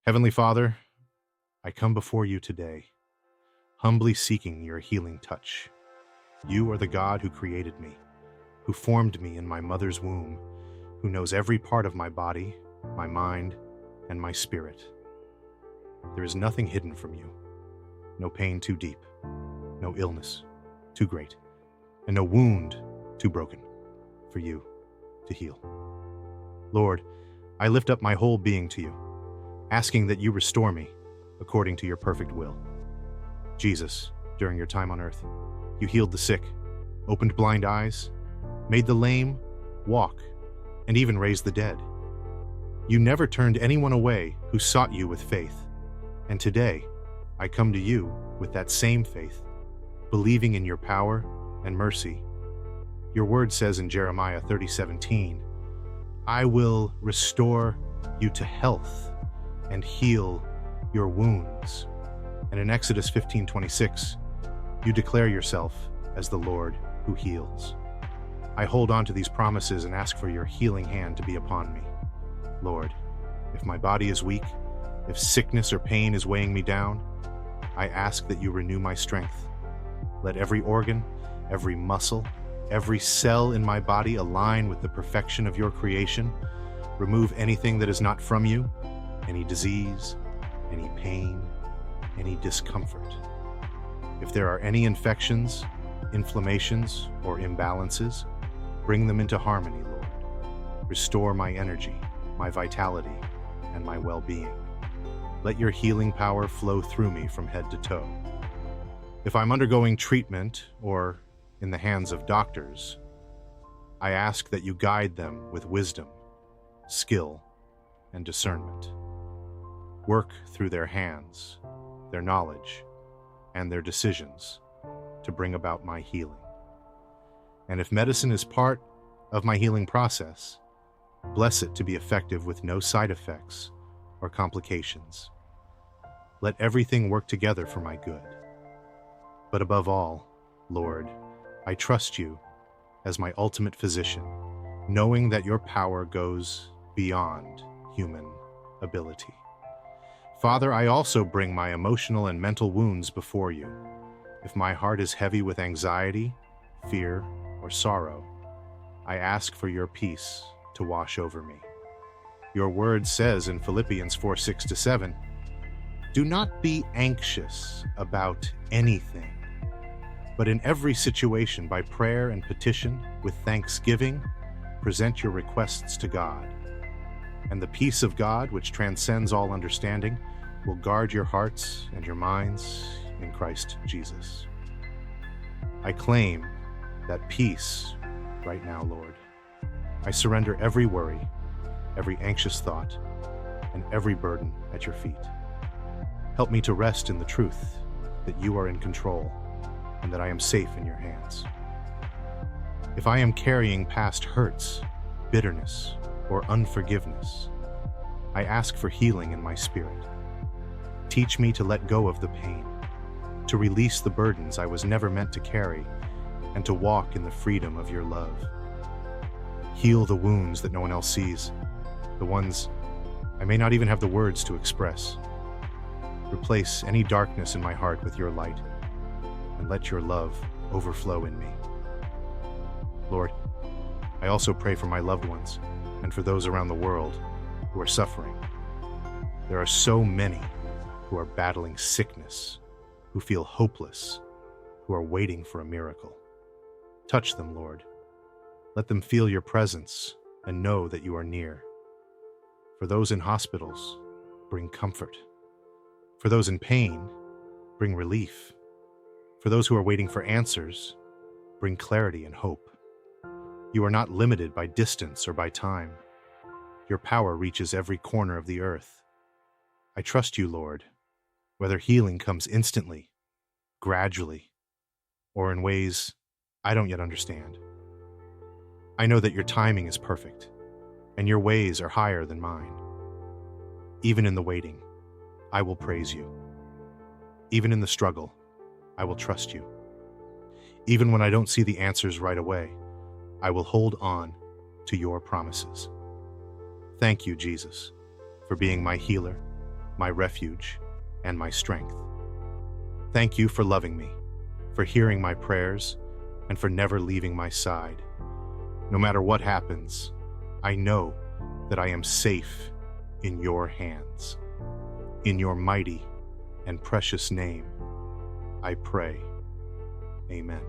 Heavenly Father, I come before you today, humbly seeking your healing touch. You are the God who created me, who formed me in my mother's womb, who knows every part of my body, my mind, and my spirit. There is nothing hidden from you, no pain too deep, no illness too great, and no wound too broken for you to heal. Lord, I lift up my whole being to you, asking that you restore me according to your perfect will. Jesus, during your time on earth, you healed the sick, opened blind eyes, made the lame walk, and even raised the dead. You never turned anyone away who sought you with faith. And today, I come to you with that same faith, believing in your power and mercy. Your word says in Jeremiah 30:17, I will restore you to health and heal your wounds. And in Exodus 15:26, you declare yourself as the Lord who heals. I hold on to these promises and ask for your healing hand to be upon me. Lord, if my body is weak, if sickness or pain is weighing me down, I ask that you renew my strength. Let every organ, every muscle, every cell in my body align with the perfection of your creation. Remove anything that is not from you, any disease, any pain, any discomfort. If there are any infections, inflammations, or imbalances, bring them into harmony, Lord. Restore my energy, my vitality, and my well-being. Let your healing power flow through me from head to toe. If I'm undergoing treatment or in the hands of doctors, I ask that you guide them with wisdom, skill, and discernment. Work through their hands, their knowledge, and their decisions to bring about my healing. And if medicine is part of my healing process, bless it to be effective with no side effects or complications. Let everything work together for my good. But above all, Lord, I trust you as my ultimate physician, knowing that your power goes beyond human ability. Father, I also bring my emotional and mental wounds before you. If my heart is heavy with anxiety, fear, or sorrow, I ask for your peace to wash over me. Your word says in Philippians 4:6-7, do not be anxious about anything, but in every situation by prayer and petition with thanksgiving, present your requests to God. And the peace of God, which transcends all understanding, will guard your hearts and your minds in Christ Jesus. I claim that peace right now, Lord. I surrender every worry, every anxious thought, and every burden at your feet. Help me to rest in the truth that you are in control and that I am safe in your hands. If I am carrying past hurts, bitterness, or unforgiveness, I ask for healing in my spirit. Teach me to let go of the pain, to release the burdens I was never meant to carry, and to walk in the freedom of your love. Heal the wounds that no one else sees, the ones I may not even have the words to express. Replace any darkness in my heart with your light, and let your love overflow in me. Lord, I also pray for my loved ones and for those around the world who are suffering. There are so many who are battling sickness, who feel hopeless, who are waiting for a miracle. Touch them, Lord. Let them feel your presence and know that you are near. For those in hospitals, bring comfort. For those in pain, bring relief. For those who are waiting for answers, bring clarity and hope. You are not limited by distance or by time. Your power reaches every corner of the earth. I trust you, Lord, whether healing comes instantly, gradually, or in ways I don't yet understand. I know that your timing is perfect, and your ways are higher than mine. Even in the waiting, I will praise you. Even in the struggle, I will trust you. Even when I don't see the answers right away, I will hold on to your promises. Thank you, Jesus, for being my healer, my refuge, and my strength. Thank you for loving me, for hearing my prayers, and for never leaving my side. No matter what happens, I know that I am safe in your hands. In your mighty and precious name, I pray. Amen.